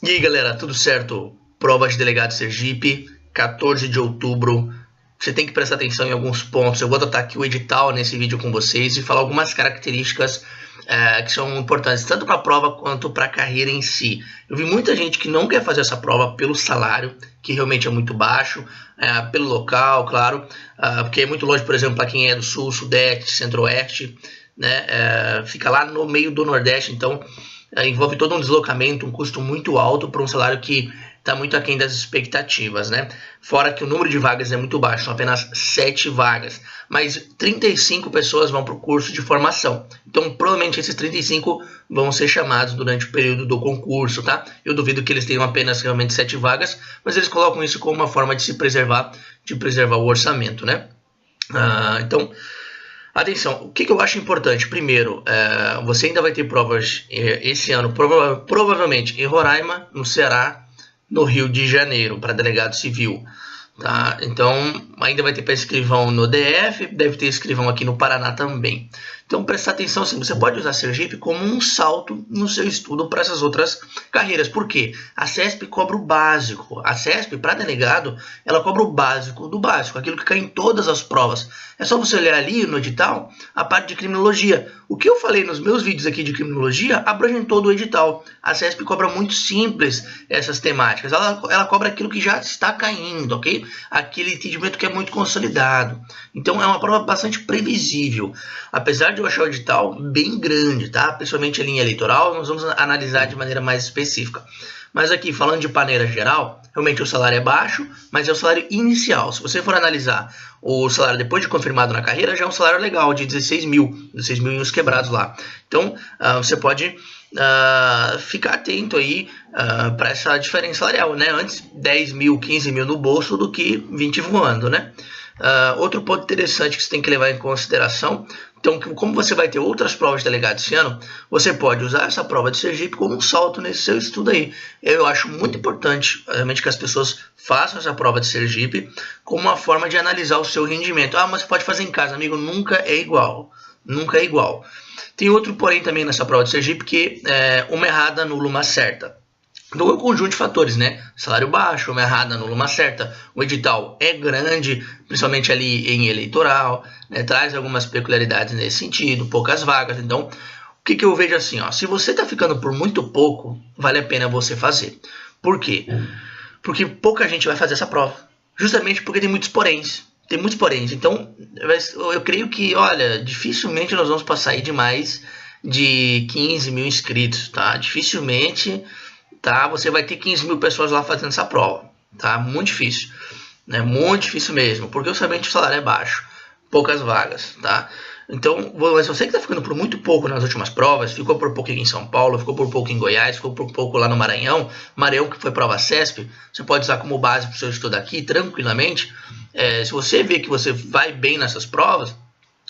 E aí, galera, tudo certo? Prova de delegado Sergipe, 14 de outubro. Você tem que prestar atenção em alguns pontos. Eu vou adotar aqui o edital nesse vídeo com vocês e falar algumas características que são importantes, tanto para a prova quanto para a carreira em si. Eu vi muita gente que não quer fazer essa prova pelo salário, que realmente é muito baixo, pelo local, claro, porque é muito longe, por exemplo, para quem é do Sul, Sudeste, Centro-Oeste, né? Fica lá no meio do Nordeste, então envolve todo um deslocamento, um custo muito alto para um salário que está muito aquém das expectativas, né? Fora que o número de vagas é muito baixo, são apenas 7 vagas, mas 35 pessoas vão para o curso de formação. Então, provavelmente esses 35 vão ser chamados durante o período do concurso, tá? Eu duvido que eles tenham apenas realmente 7 vagas, mas eles colocam isso como uma forma de se preservar, o orçamento, né? Então, atenção, o que eu acho importante? Primeiro, você ainda vai ter provas esse ano, provavelmente em Roraima, no Ceará, no Rio de Janeiro, para delegado civil. Tá? Então, ainda vai ter para escrivão no DF, deve ter escrivão aqui no Paraná também. Então, prestar atenção, assim, você pode usar Sergipe como um salto no seu estudo para essas outras carreiras. Por quê? A CESP cobra o básico. A CESP, para delegado, ela cobra o básico do básico, aquilo que cai em todas as provas. É só você olhar ali no edital a parte de criminologia. O que eu falei nos meus vídeos aqui de criminologia abrange todo o edital. A CESP cobra muito simples essas temáticas. Ela cobra aquilo que já está caindo, ok? Aquele entendimento que é muito consolidado. Então é uma prova bastante previsível. Apesar de eu achar o edital bem grande, tá? Principalmente a linha eleitoral, nós vamos analisar de maneira mais específica. Mas aqui, falando de maneira geral, realmente o salário é baixo, mas é o salário inicial. Se você for analisar o salário depois de confirmado na carreira, já é um salário legal, de 16 mil e uns quebrados lá. Então, você pode ficar atento aí para essa diferença salarial, né? Antes 10 mil, 15 mil no bolso do que 20 voando, né? Outro ponto interessante que você tem que levar em consideração, então, como você vai ter outras provas de delegado esse ano, você pode usar essa prova de Sergipe como um salto nesse seu estudo aí. Eu acho muito importante, realmente, que as pessoas façam essa prova de Sergipe como uma forma de analisar o seu rendimento. Mas você pode fazer em casa, amigo, nunca é igual. Nunca é igual. Tem outro porém também nessa prova de Sergipe, que uma errada anula uma certa. Então é um conjunto de fatores, né? Salário baixo, uma errada anula uma certa. O edital é grande, principalmente ali em eleitoral, né? Traz algumas peculiaridades nesse sentido, poucas vagas. Então, o que eu vejo assim, ó, se você está ficando por muito pouco, vale a pena você fazer. Por quê? Porque pouca gente vai fazer essa prova. Justamente porque tem muitos poréns. Tem muitos poréns. Então, eu creio que, olha, dificilmente nós vamos passar aí de mais de 15 mil inscritos, tá? Dificilmente... tá? Você vai ter 15 mil pessoas lá fazendo essa prova, tá? Muito difícil, né? Muito difícil mesmo, porque somente o salário é baixo, poucas vagas, tá? Então, mas você que está ficando por muito pouco nas últimas provas, ficou por pouco aqui em São Paulo, ficou por pouco em Goiás, ficou por pouco lá no Maranhão que foi prova CESP, você pode usar como base para o seu estudo aqui, tranquilamente. Se você vê que você vai bem nessas provas,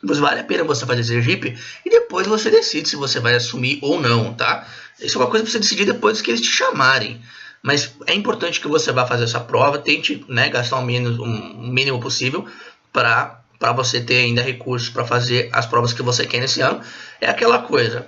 vale a pena você fazer Sergipe e depois você decide se você vai assumir ou não, tá? Isso é uma coisa para você decidir depois que eles te chamarem. Mas é importante que você vá fazer essa prova, tente, né, gastar o mínimo possível para você ter ainda recursos para fazer as provas que você quer nesse ano. É aquela coisa,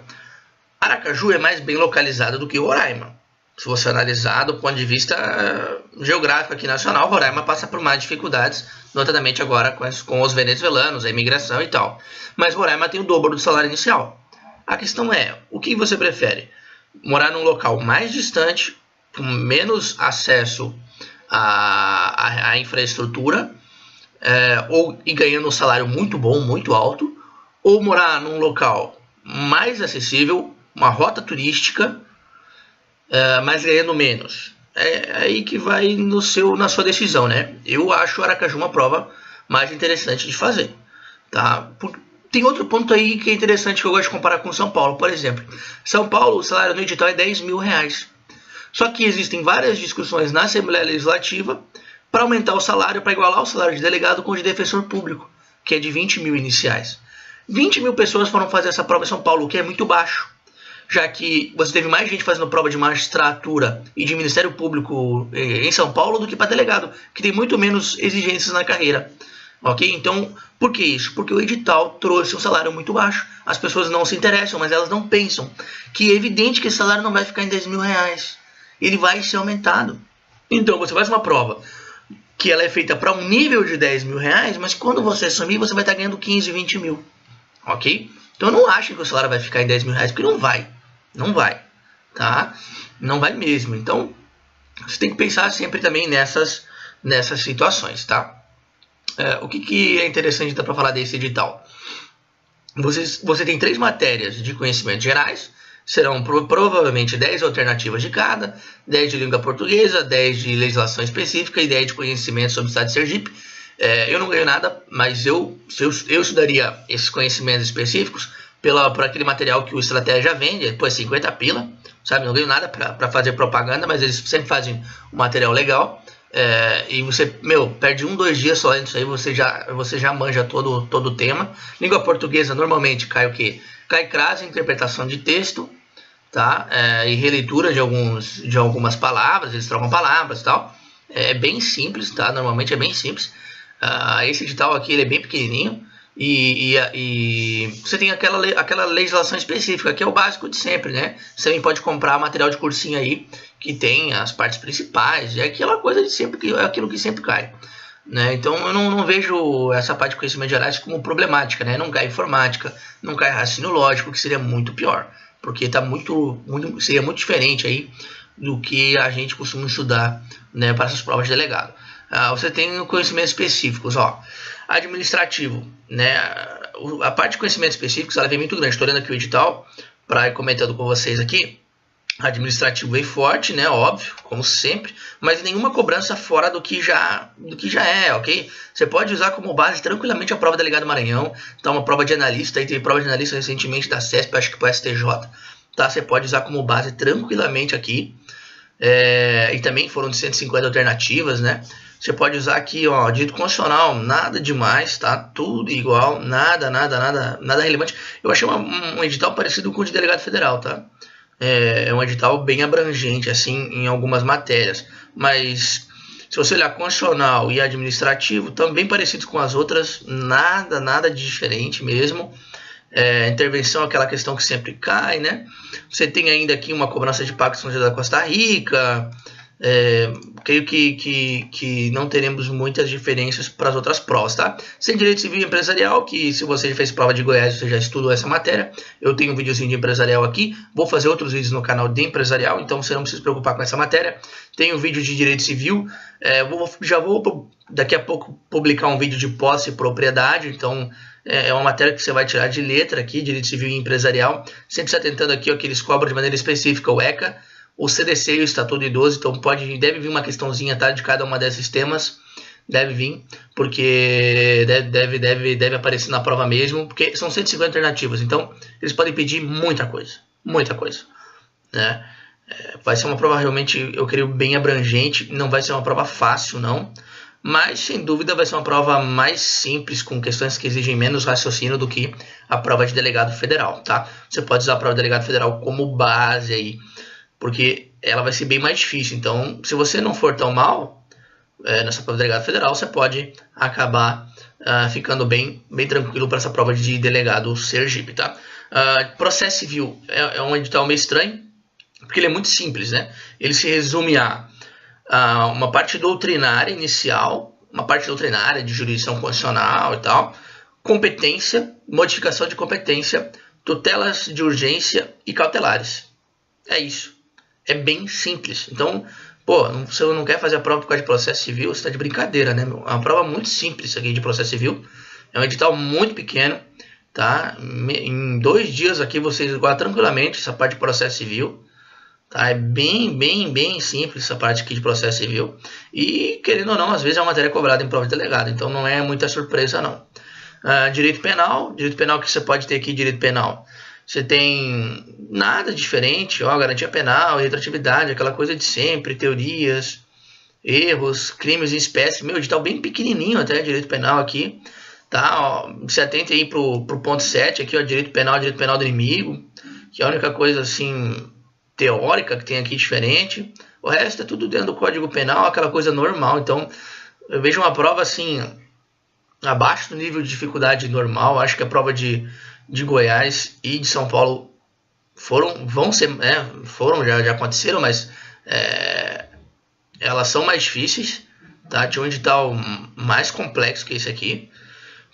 Aracaju é mais bem localizado do que Roraima. Se você analisar do ponto de vista geográfico aqui nacional, Roraima passa por mais dificuldades, notadamente agora com os venezuelanos, a imigração e tal. Mas Roraima tem o dobro do salário inicial. A questão é, o que você prefere? Morar num local mais distante, com menos acesso à infraestrutura, e ganhando um salário muito bom, muito alto, ou morar num local mais acessível, uma rota turística, mas ganhando menos? É aí que vai na sua decisão, né? Eu acho o Aracaju uma prova mais interessante de fazer, tá? Tem outro ponto aí que é interessante que eu gosto de comparar com São Paulo, por exemplo. São Paulo, o salário no edital é 10 mil reais. Só que existem várias discussões na Assembleia Legislativa para aumentar o salário, para igualar o salário de delegado com o de defensor público, que é de 20 mil iniciais. 20 mil pessoas foram fazer essa prova em São Paulo, o que é muito baixo, já que você teve mais gente fazendo prova de magistratura e de Ministério Público em São Paulo do que para delegado, que tem muito menos exigências na carreira. Ok? Então, por que isso? Porque o edital trouxe um salário muito baixo. As pessoas não se interessam, mas elas não pensam que é evidente que esse salário não vai ficar em 10 mil reais. ele vai ser aumentado. Então você faz uma prova que ela é feita para um nível de 10 mil reais, mas quando você sumir, você vai estar ganhando 15, 20 mil. Ok? Então não achem que o salário vai ficar em 10 mil reais, porque não vai. Não vai. Tá? Não vai mesmo. Então você tem que pensar sempre também nessas situações. Tá? O que é interessante para falar desse edital? Você tem 3 matérias de conhecimentos gerais. Serão provavelmente 10 alternativas de cada, 10 de língua portuguesa, 10 de legislação específica e 10 de conhecimento sobre o estado de Sergipe. Eu não ganho nada, mas eu estudaria esses conhecimentos específicos por aquele material que o Estratégia vende, depois 50 pila, sabe? Não ganho nada para fazer propaganda, mas eles sempre fazem um material legal. E você, perde 1, 2 dias só nisso aí, você já manja todo o tema. Língua portuguesa normalmente cai o quê? Cai crase, interpretação de texto, tá? E releitura de algumas palavras, eles trocam palavras e tal. É bem simples, tá? Normalmente é bem simples. Esse edital aqui ele é bem pequenininho e você tem aquela legislação específica, que é o básico de sempre, né? Você também pode comprar material de cursinho aí, que tem as partes principais, é aquela coisa de sempre, é aquilo que sempre cai. Né? Então eu não vejo essa parte de conhecimentos gerais como problemática, né? Não cai informática, não cai raciocínio lógico, que seria muito pior, porque seria muito diferente aí do que a gente costuma estudar, né, para essas provas de delegado. Você tem conhecimentos específicos, administrativo, né? A parte de conhecimentos específicos ela vem muito grande. Estou olhando aqui o edital para ir comentando com vocês aqui. Administrativo bem forte, né? Óbvio, como sempre, mas nenhuma cobrança fora do que já é, ok? Você pode usar como base tranquilamente a prova delegado Maranhão, tá? Uma prova de analista, aí teve prova de analista recentemente da CESP, acho que para STJ, tá? Você pode usar como base tranquilamente aqui, e também foram de 150 alternativas, né? Você pode usar aqui, direito constitucional, nada demais, tá? Tudo igual, nada relevante. Eu achei um edital parecido com o de delegado federal, tá? É um edital bem abrangente, assim, em algumas matérias. Mas, se você olhar constitucional e administrativo, também parecidos com as outras, nada de diferente mesmo. Intervenção é aquela questão que sempre cai, né? Você tem ainda aqui uma cobrança de pacto São José da Costa Rica. Creio que não teremos muitas diferenças para as outras provas, tá? Sem direito civil e empresarial, que se você já fez prova de Goiás, você já estudou essa matéria. Eu tenho um videozinho de empresarial aqui, vou fazer outros vídeos no canal de empresarial, então você não precisa se preocupar com essa matéria. Tem um vídeo de direito civil, já vou daqui a pouco publicar um vídeo de posse e propriedade, então é uma matéria que você vai tirar de letra aqui, direito civil e empresarial, sempre se atentando aqui que eles cobram de maneira específica o ECA, o CDC e o Estatuto do Idoso, então deve vir uma questãozinha, tá, de cada uma desses temas, deve vir, porque deve aparecer na prova mesmo, porque são 150 alternativas, então eles podem pedir muita coisa, né? Vai ser uma prova realmente, eu creio, bem abrangente, não vai ser uma prova fácil, não, mas sem dúvida vai ser uma prova mais simples, com questões que exigem menos raciocínio do que a prova de delegado federal, tá? Você pode usar a prova de delegado federal como base aí, porque ela vai ser bem mais difícil. Então, se você não for tão mal nessa prova de delegado federal, você pode acabar ficando bem tranquilo para essa prova de delegado Sergipe, tá? Processo civil é um edital meio estranho, porque ele é muito simples, né? Ele se resume a uma parte doutrinária inicial, uma parte doutrinária de jurisdição constitucional e tal, competência, modificação de competência, tutelas de urgência e cautelares. É isso. É bem simples. Então, você não quer fazer a prova por causa de processo civil, você está de brincadeira, né, meu? É uma prova muito simples isso aqui de processo civil. É um edital muito pequeno, tá? Em 2 dias aqui você esgola tranquilamente essa parte de processo civil, tá? É bem simples essa parte aqui de processo civil. E, querendo ou não, às vezes é uma matéria cobrada em prova de delegado, então não é muita surpresa, não. Direito penal que você pode ter aqui, direito penal. Você tem nada diferente, garantia penal, retroatividade, aquela coisa de sempre, teorias, erros, crimes em espécie. Meu, edital bem pequenininho até, direito penal aqui, tá? Se atente aí pro ponto 7 aqui, direito penal do inimigo, que é a única coisa, assim, teórica que tem aqui diferente. O resto é tudo dentro do Código Penal, aquela coisa normal. Então, eu vejo uma prova, assim, abaixo do nível de dificuldade normal. Acho que a prova de Goiás e de São Paulo já aconteceram, mas elas são mais difíceis, tá? Tinha um edital mais complexo que esse aqui.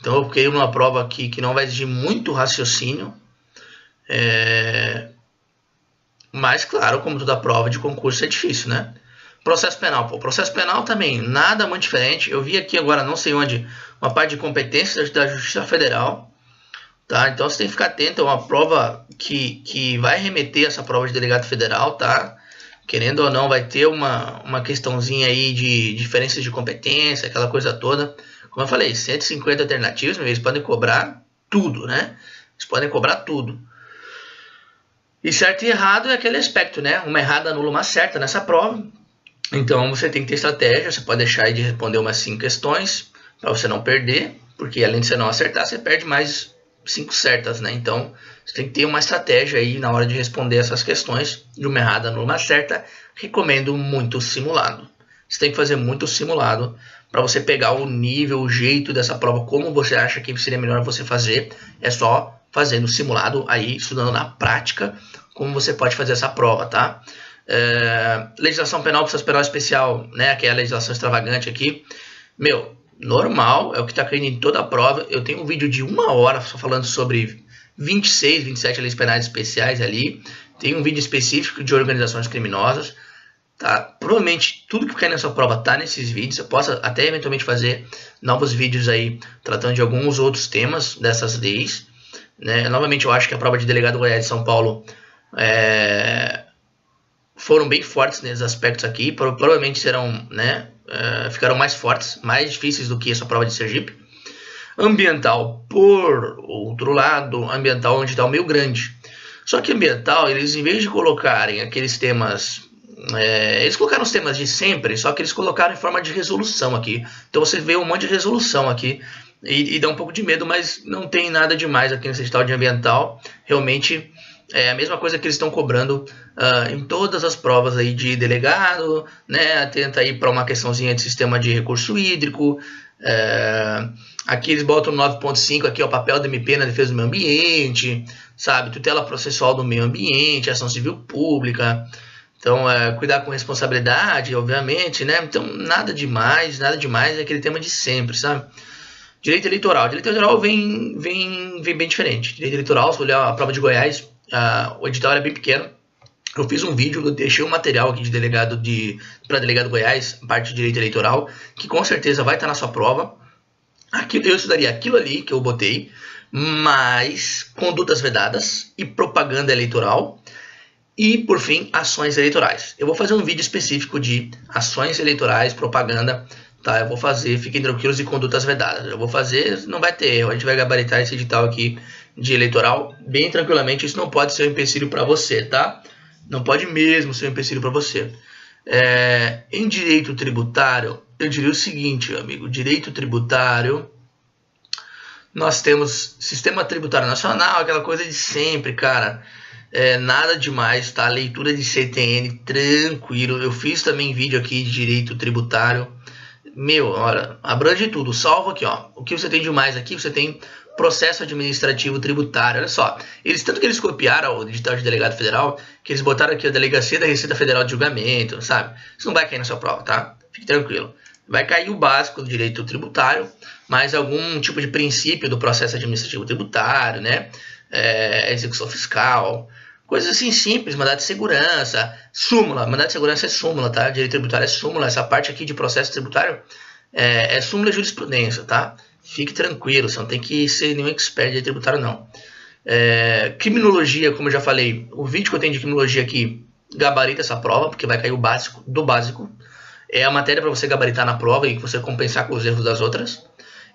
Então eu criei uma prova aqui que não vai exigir muito raciocínio. Mas, claro, como toda prova de concurso é difícil, né? Processo penal, pô. Processo penal também, nada muito diferente. Eu vi aqui agora, não sei onde, uma parte de competências da Justiça Federal. Tá? Então você tem que ficar atento, é uma prova que vai remeter essa prova de delegado federal, tá? Querendo ou não, vai ter uma questãozinha aí de diferenças de competência, aquela coisa toda. Como eu falei, 150 alternativas, eles podem cobrar tudo, né? Eles podem cobrar tudo. E certo e errado é aquele aspecto, né? Uma errada anula uma certa nessa prova. Então você tem que ter estratégia, você pode deixar aí de responder umas 5 questões para você não perder, porque além de você não acertar, você perde mais 5 certas, né? Então você tem que ter uma estratégia aí na hora de responder essas questões. De uma errada anula uma certa, recomendo muito simulado. Você tem que fazer muito simulado para você pegar o nível, o jeito dessa prova, como você acha que seria melhor você fazer. É só fazendo simulado aí, estudando na prática, como você pode fazer essa prova, tá? Legislação penal, processo penal especial, né? Que é a legislação extravagante aqui. Meu, normal, é o que está caindo em toda a prova. Eu tenho um vídeo de 1 hora só falando sobre 26, 27 leis penais especiais ali. Tem um vídeo específico de organizações criminosas. Tá? Provavelmente tudo que cai nessa prova está nesses vídeos. Eu posso até eventualmente fazer novos vídeos aí tratando de alguns outros temas dessas leis, né? Novamente, eu acho que a prova de delegado Goiás de São Paulo foram bem fortes nesses aspectos aqui. Provavelmente serão, né? Ficaram mais fortes, mais difíceis do que essa prova de Sergipe. Ambiental, por outro lado, ambiental onde está o meio grande. Só que ambiental, eles em vez de colocarem aqueles temas, eles colocaram os temas de sempre, só que eles colocaram em forma de resolução aqui. Então você vê um monte de resolução aqui e dá um pouco de medo, mas não tem nada demais aqui nesse edital de ambiental. Realmente é a mesma coisa que eles estão cobrando em todas as provas aí de delegado, né? Atenta aí para uma questãozinha de sistema de recurso hídrico. Aqui eles botam 9.5, aqui é o papel do MP na defesa do meio ambiente, sabe? Tutela processual do meio ambiente, ação civil pública. Então, cuidar com responsabilidade, obviamente, né? Então, nada demais, é aquele tema de sempre, sabe? Direito eleitoral. Direito eleitoral vem bem diferente. Direito eleitoral, se olhar a prova de Goiás, o edital era bem pequeno. Eu fiz um vídeo, eu deixei um material aqui de delegado para delegado Goiás, parte de direito eleitoral, que com certeza vai estar na sua prova. Aqui, eu estudaria aquilo ali que eu botei, mais condutas vedadas e propaganda eleitoral. E, por fim, ações eleitorais. Eu vou fazer um vídeo específico de ações eleitorais, propaganda, tá? Eu vou fazer, fiquem tranquilos, e condutas vedadas. Eu vou fazer, não vai ter erro, a gente vai gabaritar esse edital aqui de eleitoral bem tranquilamente. Isso não pode ser um empecilho para você, tá? Não pode mesmo ser um empecilho para você. Em direito tributário, eu diria o seguinte, amigo. Direito tributário, nós temos sistema tributário nacional, aquela coisa de sempre, cara. Nada demais, tá? Leitura de CTN, tranquilo. Eu fiz também vídeo aqui de direito tributário. Meu, olha, abrange tudo. Salvo aqui, ó. O que você tem de mais aqui? Você tem processo administrativo tributário. Olha só, tanto que eles copiaram o edital de delegado federal, que eles botaram aqui a Delegacia da Receita Federal de Julgamento, sabe? Isso não vai cair na sua prova, tá? Fique tranquilo. Vai cair o básico do direito tributário, mas algum tipo de princípio do processo administrativo tributário, né? Execução fiscal, coisas assim simples, mandado de segurança, súmula. Mandado de segurança é súmula, tá? Direito tributário é súmula. Essa parte aqui de processo tributário é súmula e jurisprudência, tá? Fique tranquilo, você não tem que ser nenhum expert de direito tributário, não. Criminologia, como eu já falei, o vídeo que eu tenho de criminologia aqui gabarita essa prova, porque vai cair o básico do básico. É a matéria para você gabaritar na prova e você compensar com os erros das outras.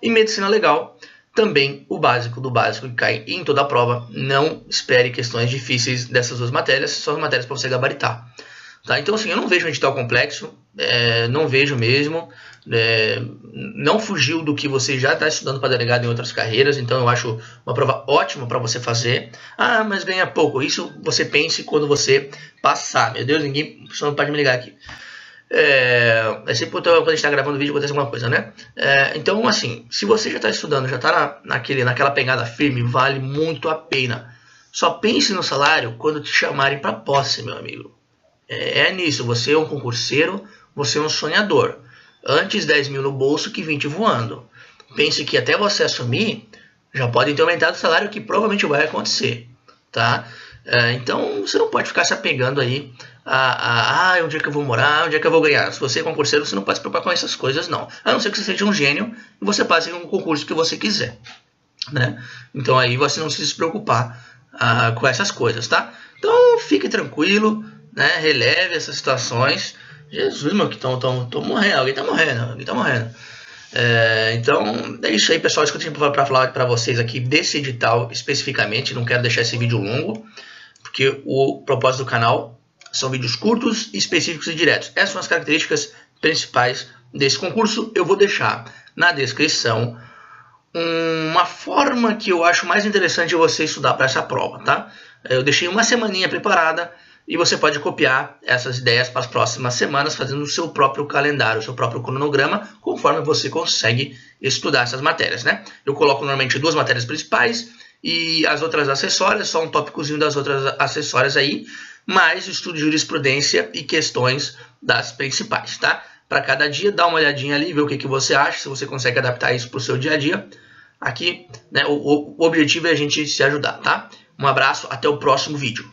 E medicina legal, também o básico do básico que cai em toda a prova. Não espere questões difíceis dessas duas matérias, são as matérias para você gabaritar. Tá? Então, assim, eu não vejo um edital complexo, não vejo mesmo. Não fugiu do que você já está estudando para delegado em outras carreiras, então eu acho uma prova ótima para você fazer. Ah, mas ganha pouco. Isso você pense quando você passar. Meu Deus, ninguém só não pode me ligar aqui. Sempre quando a gente está gravando o vídeo acontece alguma coisa, né? Então, assim, se você já está estudando, já está naquela pegada firme, vale muito a pena. Só pense no salário quando te chamarem para posse, meu amigo. É nisso, você é um concurseiro, você é um sonhador. Antes 10 mil no bolso que 20 voando. Pense que até você assumir, já pode ter aumentado o salário, que provavelmente vai acontecer, tá? Então, você não pode ficar se apegando aí onde é que eu vou morar, onde é que eu vou ganhar. Se você é concurseiro, você não pode se preocupar com essas coisas, não. A não ser que você seja um gênio e você passe em um concurso que você quiser, né? Então, aí você não precisa se preocupar com essas coisas, tá? Então, fique tranquilo, né? Releve essas situações. Jesus, meu, que tô morrendo, alguém tá morrendo. Então, é isso aí, pessoal. Isso que eu tinha para falar para vocês aqui desse edital especificamente. Não quero deixar esse vídeo longo, porque o propósito do canal são vídeos curtos, específicos e diretos. Essas são as características principais desse concurso. Eu vou deixar na descrição uma forma que eu acho mais interessante de você estudar para essa prova, tá? Eu deixei uma semaninha preparada e você pode copiar essas ideias para as próximas semanas, fazendo o seu próprio calendário, o seu próprio cronograma, conforme você consegue estudar essas matérias, né? Eu coloco normalmente 2 matérias principais e as outras acessórias, só um tópicozinho das outras acessórias aí, mais estudo de jurisprudência e questões das principais, tá? Para cada dia, dá uma olhadinha ali, ver o que você acha, se você consegue adaptar isso para o seu dia a dia. Aqui, né, o objetivo é a gente se ajudar, tá? Um abraço, até o próximo vídeo.